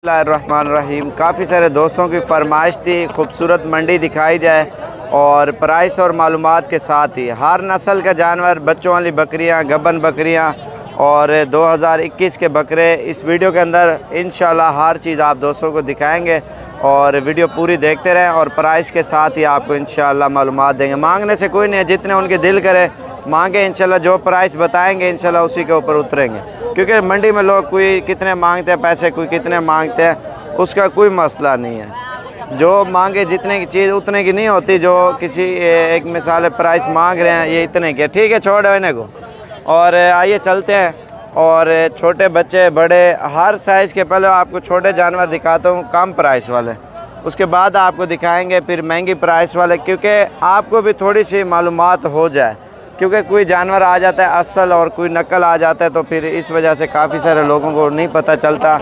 बिस्मिल्लाहिर्रहमानिर्रहीम। काफ़ी सारे दोस्तों की फरमाइश थी खूबसूरत मंडी दिखाई जाए और प्राइस और मालूमात के साथ ही हर नस्ल का जानवर, बच्चों वाली बकरियां, गबन बकरियां और 2021 के बकरे इस वीडियो के अंदर इंशाल्लाह हर चीज़ आप दोस्तों को दिखाएंगे और वीडियो पूरी देखते रहें और प्राइस के साथ ही आपको इंशाल्लाह मालूमात देंगे। मांगने से कोई नहीं है, जितने उनके दिल करे मांगे, इंशाल्लाह जो प्राइस बताएंगे इंशाल्लाह उसी के ऊपर उतरेंगे। क्योंकि मंडी में लोग कोई कितने मांगते हैं पैसे, कोई कितने मांगते हैं, उसका कोई मसला नहीं है। जो मांगे जितने की चीज़ उतने की नहीं होती। जो किसी एक मिसाल प्राइस मांग रहे हैं ये इतने के, ठीक है छोड़ देने को। और आइए चलते हैं और छोटे बच्चे बड़े हर साइज़ के, पहले आपको छोटे जानवर दिखाता हूँ कम प्राइस वाले, उसके बाद आपको दिखाएंगे फिर महंगी प्राइस वाले, क्योंकि आपको भी थोड़ी सी मालूमात हो जाए। क्योंकि कोई जानवर आ जाता है असल और कोई नकल आ जाता है, तो फिर इस वजह से काफ़ी सारे लोगों को नहीं पता चलता।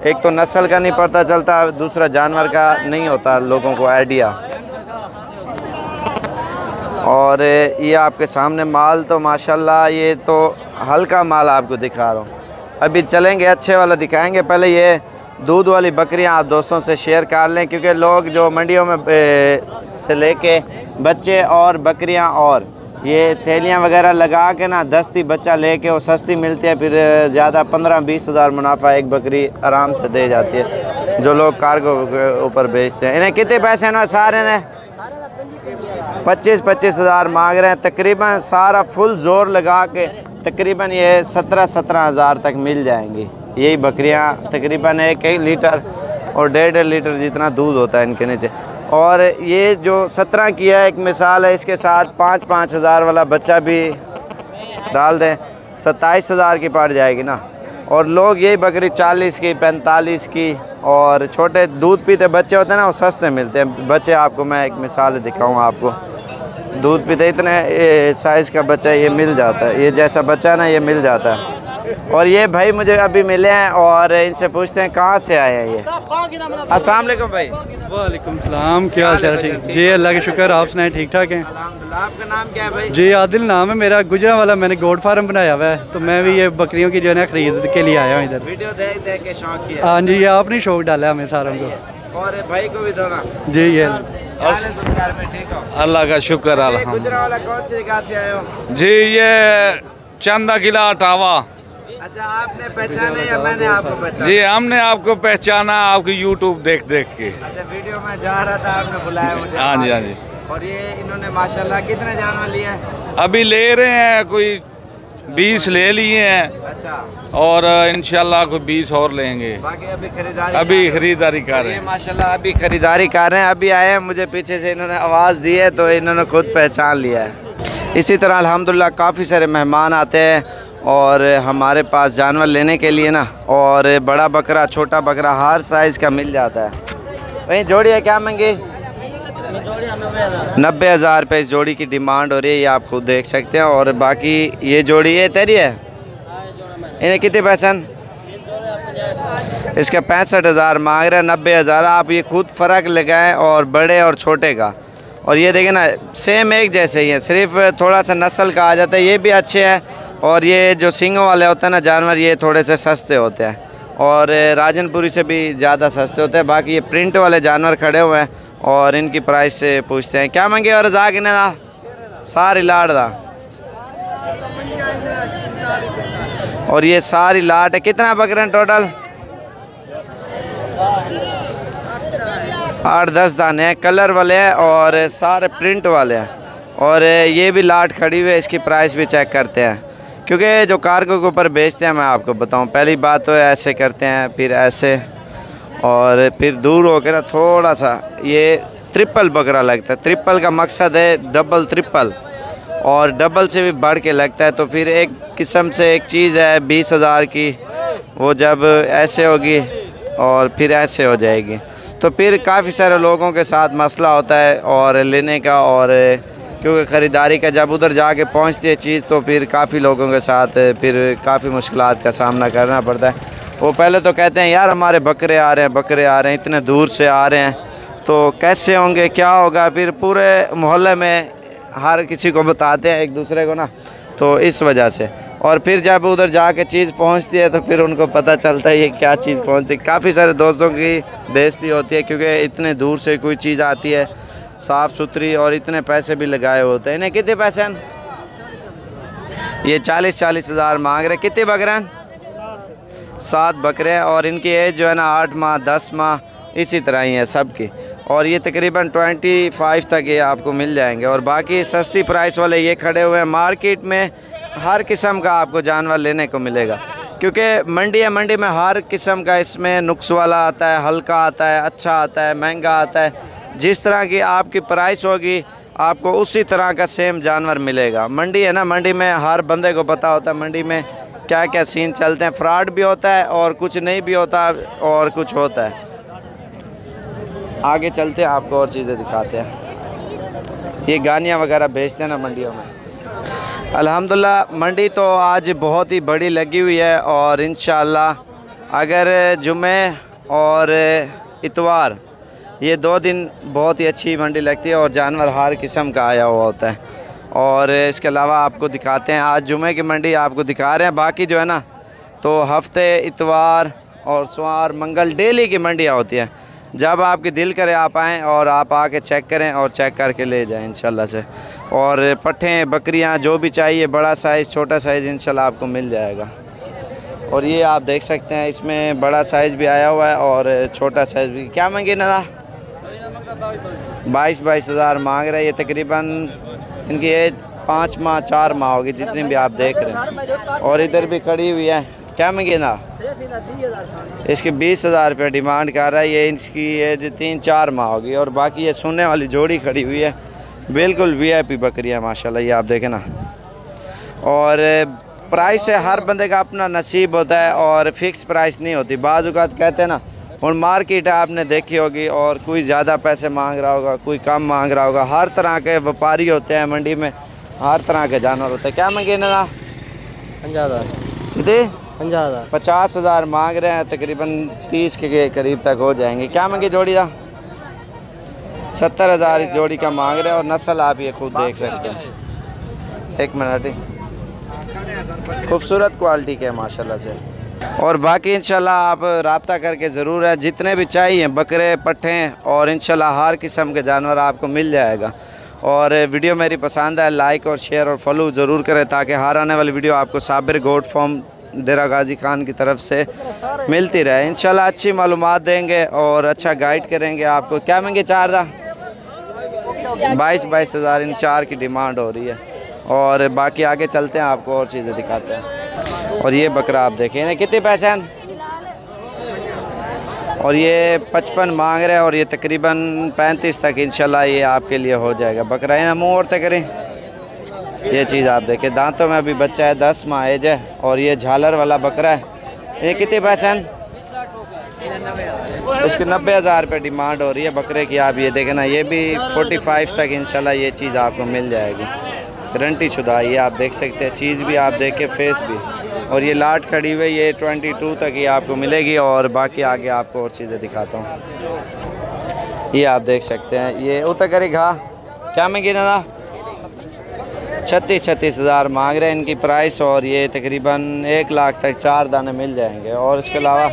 एक तो नस्ल का नहीं पता चलता, दूसरा जानवर का नहीं होता लोगों को आइडिया। और ये आपके सामने माल तो माशाल्लाह ये तो हल्का माल आपको दिखा रहा हूँ। अभी चलेंगे अच्छे वाला दिखाएंगे। पहले ये दूध वाली बकरियाँ आप दोस्तों से शेयर कर लें, क्योंकि लोग जो मंडियों में से लेके बच्चे और बकरियाँ और ये थैलियाँ वगैरह लगा के ना दस्ती बच्चा लेके वो सस्ती मिलती है, फिर ज़्यादा 15-20 हज़ार मुनाफा एक बकरी आराम से दे जाती है जो लोग कार्गो के ऊपर बेचते हैं। इन्हें कितने पैसे ना सारे ने 25-25 हज़ार मांग रहे हैं। तकरीबन सारा फुल जोर लगा के तकरीबन ये 17-17 हज़ार तक मिल जाएंगी। यही बकरियां तकरीबन 1 लीटर और 1.5 लीटर जितना दूध होता है इनके नीचे। और ये जो 17 की है एक मिसाल है, इसके साथ 5-5 हज़ार वाला बच्चा भी डाल दें 27 हज़ार की पड़ जाएगी ना। और लोग यही बकरी 40 की 45 की, और छोटे दूध पीते बच्चे होते हैं ना वो सस्ते मिलते हैं। बच्चे आपको मैं एक मिसाल दिखाऊँ, आपको दूध पीते इतने साइज़ का बच्चा ये मिल जाता है, ये जैसा बच्चा ना ये मिल जाता है। और ये भाई मुझे अभी मिले हैं और इनसे पूछते हैं कहाँ से आए हैं ये। अस्सलाम वालेकुम भाई। वालेकुम सलाम, क्या हाल चाल? ठीक जी, अल्लाह के शुक्र, आप सुनाए ठीक ठाक हैं? अल्हम्दुलिल्लाह। आपका नाम क्या है भाई? जी आदिल नाम है मेरा, गुजरांवाला मैंने गोट फार्म बनाया हुआ है, तो मैं भी ये बकरियों की जो है ना खरीद के लिए आया हूँ इधर। वीडियो देख देख के शौक किया। हाँ जी, आपने शौक डाला हमें सारों को। और भाई को भी दो ना। जी ये अल्लाह का शुक्र अल्हम्दुलिल्लाह। गुजरांवाला कौन सी जगह से आए हो? जी ये चंदा किला अटावा। अच्छा, आपने पहचाने या मैंने आपको पहचाना? जी हमने आपको पहचाना आपकी यूट्यूब देख देख के। अच्छा, वीडियो में जा रहा था आपने बुलाया मुझे। हाँ जी हाँ जी। और ये इन्होंने माशाल्लाह कितने जानवर लिए हैं? अभी ले रहे हैं कोई 20 ले लिए हैं। अच्छा। और इंशाल्लाह कोई 20 और लेंगे। बाकी अभी खरीदारी कर रहे हैं माशाल्लाह, अभी खरीदारी कर रहे हैं। अभी आए हैं, मुझे पीछे से इन्होंने आवाज़ दी है तो इन्होंने खुद पहचान लिया है। इसी तरह अल्हम्दुलिल्लाह काफ़ी सारे मेहमान आते हैं और हमारे पास जानवर लेने के लिए ना, और बड़ा बकरा छोटा बकरा हर साइज़ का मिल जाता है। वहीं जोड़ी है क्या महंगी? 90 हज़ार रुपये इस जोड़ी की डिमांड हो रही है, ये आप खुद देख सकते हैं। और बाकी ये जोड़ी है तेरी है, इन्हें कितने पैसे? इसका 65 हज़ार मांग रहे हैं, 90 हज़ार। आप ये खुद फ़र्क लगाएं और बड़े और छोटे का। और ये देखें ना सेम एक जैसे ही है, सिर्फ थोड़ा सा नस्ल का आ जाता है। ये भी अच्छे हैं और ये जो सींगों वाले होते हैं ना जानवर, ये थोड़े से सस्ते होते हैं और राजनपुरी से भी ज़्यादा सस्ते होते हैं। बाकी ये प्रिंट वाले जानवर खड़े हुए हैं और इनकी प्राइस से पूछते हैं क्या मांगे। और जाके ना सारी लाड़ दा, और ये सारी लाट है। कितना बकरे टोटल? 8-10 दाने हैं, कलर वाले हैं और सारे प्रिंट वाले हैं। और ये भी लाट खड़ी हुई है, इसकी प्राइस भी चेक करते हैं, क्योंकि जो कार्गो के ऊपर बेचते हैं मैं आपको बताऊं, पहली बात तो ऐसे करते हैं, फिर ऐसे, और फिर दूर हो के ना थोड़ा सा ये ट्रिपल बकरा लगता है। ट्रिपल का मकसद है डबल ट्रिपल, और डबल से भी बढ़ के लगता है। तो फिर एक किस्म से एक चीज़ है 20 हज़ार की, वो जब ऐसे होगी और फिर ऐसे हो जाएगी, तो फिर काफ़ी सारे लोगों के साथ मसला होता है और लेने का। और क्योंकि ख़रीदारी का जब उधर जाके पहुंचती है चीज़, तो फिर काफ़ी लोगों के साथ फिर काफ़ी मुश्किलात का सामना करना पड़ता है। वो पहले तो कहते हैं यार हमारे बकरे आ रहे हैं, बकरे आ रहे हैं, इतने दूर से आ रहे हैं तो कैसे होंगे, क्या होगा। फिर पूरे मोहल्ले में हर किसी को बताते हैं एक दूसरे को ना, तो इस वजह से। और फिर जब उधर जाके चीज़ पहुंचती है तो फिर उनको पता चलता है ये क्या चीज़ पहुंचती है। काफ़ी सारे दोस्तों की बेइज्जती होती है क्योंकि इतने दूर से कोई चीज़ आती है साफ़ सुथरी और इतने पैसे भी लगाए होते हैं। इन्हें कितने पैसे हैं? ये 40-40 हज़ार मांग रहे। कितने बकरे हैं? 7 बकरे हैं और इनकी एज जो है ना 8 माह 10 माह इसी तरह ही है सबकी। और ये तकरीबन 25 तक ये आपको मिल जाएंगे। और बाकी सस्ती प्राइस वाले ये खड़े हुए हैं। मार्केट में हर किस्म का आपको जानवर लेने को मिलेगा क्योंकि मंडी है, मंडी में हर किस्म का इसमें नुक्स वाला आता है, हल्का आता है, अच्छा आता है, महंगा आता है। जिस तरह की आपकी प्राइस होगी आपको उसी तरह का सेम जानवर मिलेगा। मंडी है ना, मंडी में हर बंदे को पता होता है मंडी में क्या क्या सीन चलते हैं। फ्रॉड भी होता है और कुछ नहीं भी होता और कुछ होता है। आगे चलते हैं, आपको और चीज़ें दिखाते हैं। ये गानियाँ वगैरह बेचते हैं ना मंडियों में। अल्हम्दुलिल्लाह मंडी तो आज बहुत ही बड़ी लगी हुई है और इंशाअल्लाह अगर जुमे और इतवार ये 2 दिन बहुत ही अच्छी मंडी लगती है और जानवर हर किस्म का आया हुआ होता है। और इसके अलावा आपको दिखाते हैं, आज जुमे की मंडी आपको दिखा रहे हैं। बाकी जो है ना तो हफ्ते इतवार और सोमवार मंगल डेली की मंडियाँ होती हैं। जब आपकी दिल करे आप आएँ और आप आके चेक करें और चेक करके ले जाएं इंशाल्लाह से। और पट्ठें बकरियां जो भी चाहिए, बड़ा साइज़ छोटा साइज़ इंशाल्लाह आपको मिल जाएगा। और ये आप देख सकते हैं इसमें बड़ा साइज़ भी आया हुआ है और छोटा साइज़ भी। क्या मांगे ना? 22 हज़ार मांग रहे हैं। ये तकरीबन इनकी एज 5 माह 4 माह होगी जितनी भी आप देख रहे हैं। और इधर भी खड़ी हुई है। क्या मांगे ना? इसके 20 हज़ार रुपये डिमांड कर रहा है। ये इसकी एज 3-4 माह होगी। और बाकी ये सोने वाली जोड़ी खड़ी हुई है, बिल्कुल VIP बकरियाँ माशाल्लाह। ये आप देखें ना। और प्राइस है, हर बंदे का अपना नसीब होता है और फ़िक्स प्राइस नहीं होती। बाज़ औक़ात कहते हैं ना, और मार्केट आपने देखी होगी और कोई ज़्यादा पैसे मांग रहा होगा, कोई कम मांग रहा होगा। हर तरह के व्यापारी होते हैं मंडी में, हर तरह के जानवर होते हैं। क्या मांगे ना? 50,000। कितने? 50,000। 50 हज़ार मांग रहे हैं। तकरीबन 30 के करीब तक हो जाएंगे। क्या मांगे जोड़ी का? 70 हज़ार इस जोड़ी का मांग रहे हैं। और नस्ल आप ये खुद देख सकते हैं। 1 मिनट, खूबसूरत क्वालिटी के माशाल्लाह से। और बाकी इंशाल्लाह आप रब्ता करके ज़रूर है, जितने भी चाहिए बकरे पट्ठें और इंशाल्लाह हर किस्म के जानवर आपको मिल जाएगा। और वीडियो मेरी पसंद है लाइक और शेयर और फॉलो ज़रूर करें ताकि हर आने वाली वीडियो आपको साबिर गोट फार्म डेरा गाजी खान की तरफ से मिलती रहे। इंशाल्लाह अच्छी मालूमात देंगे और अच्छा गाइड करेंगे आपको। क्या मांगे? 4 दा 22 हज़ार इन 4 की डिमांड हो रही है। और बाकी आगे चलते हैं, आपको और चीज़ें दिखाते हैं। और ये बकरा आप देखें, इन्हें कितने पैसे हैं? और ये 55 मांग रहे हैं और ये तकरीबन 35 तक इंशाल्लाह ये आपके लिए हो जाएगा। बकरा है ना, मुँह और तक करें। ये चीज़ आप देखें, दांतों में अभी बच्चा है, 10 माह एज है। और ये झालर वाला बकरा है। ये कितने पैसे हैं? इसके 90 हज़ार रुपये डिमांड हो रही है बकरे की। आप ये देखें ना, ये भी 45 तक इंशाल्लाह ये चीज़ आपको मिल जाएगी, गारंटी शुदा। ये आप देख सकते हैं, चीज़ भी आप देखें, फेस भी। और ये लाट खड़ी हुई, ये 22 तक ही आपको मिलेगी। और बाकी आगे आपको और चीज़ें दिखाता हूँ। ये आप देख सकते हैं, ये उतर करी घा। क्या मांगी ना? 36 हज़ार मांग रहे हैं इनकी प्राइस। और ये तकरीबन 1 लाख तक 4 दाने मिल जाएंगे। और इसके अलावा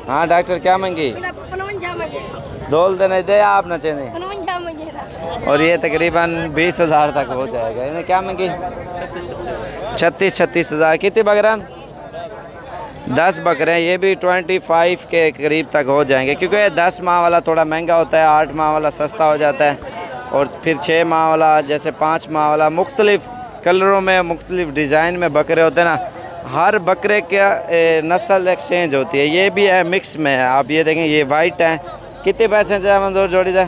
हाँ डॉक्टर क्या मांगी? दोल देने दे आप न चाहिए। और ये तकरीबन 20 हज़ार तक हो जाएगा। इन्हें क्या मांगी? 36 हज़ार। कितने बकरा? 10 बकरे हैं। ये भी 25 के करीब तक हो जाएंगे क्योंकि 10 माह वाला थोड़ा महंगा होता है, 8 माह वाला सस्ता हो जाता है। और फिर 6 माह वाला, जैसे 5 माह वाला, मुख्तलिफ़ कलरों में मुख्तलिफ़ डिज़ाइन में बकरे होते हैं ना। हर बकरे का नस्ल एक्सचेंज होती है। ये भी है, मिक्स में है। आप ये देखें, ये वाइट है। कितने पैसे हैं मंजूर जोड़ी का?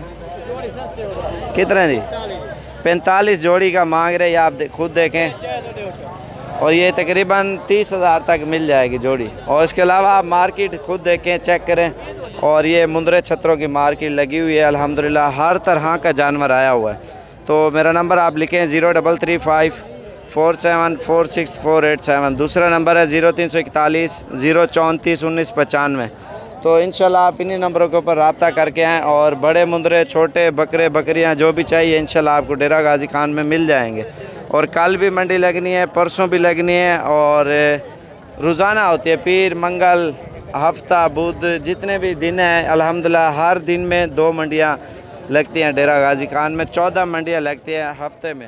कितने जी? 45 जोड़ी का मांग रहे हैं। आप खुद देखें। और ये तकरीबन 30 हज़ार तक मिल जाएगी जोड़ी। और इसके अलावा आप मार्केट खुद देखें, चेक करें। और ये मुंदरे छतरों की मार्केट लगी हुई है अल्हम्दुलिल्लाह, हर तरह का जानवर आया हुआ है। तो मेरा नंबर आप लिखें 0335 4746 दूसरा नंबर है 0341 034 1995। तो इंशाल्लाह आप इन्हीं नंबरों के ऊपर रब्ता करके आएँ और बड़े मुंदरे, छोटे बकरे, बकरियां जो भी चाहिए इंशाल्लाह आपको डेरा गाजी खान में मिल जाएंगे। और कल भी मंडी लगनी है, परसों भी लगनी है और रोज़ाना होती है। पीर, मंगल, हफ्ता, बुध, जितने भी दिन हैं अल्हम्दुलिल्लाह हर दिन में 2 मंडियाँ लगती हैं। डेरा गाजी खान में 14 मंडियाँ लगती हैं हफ्ते में।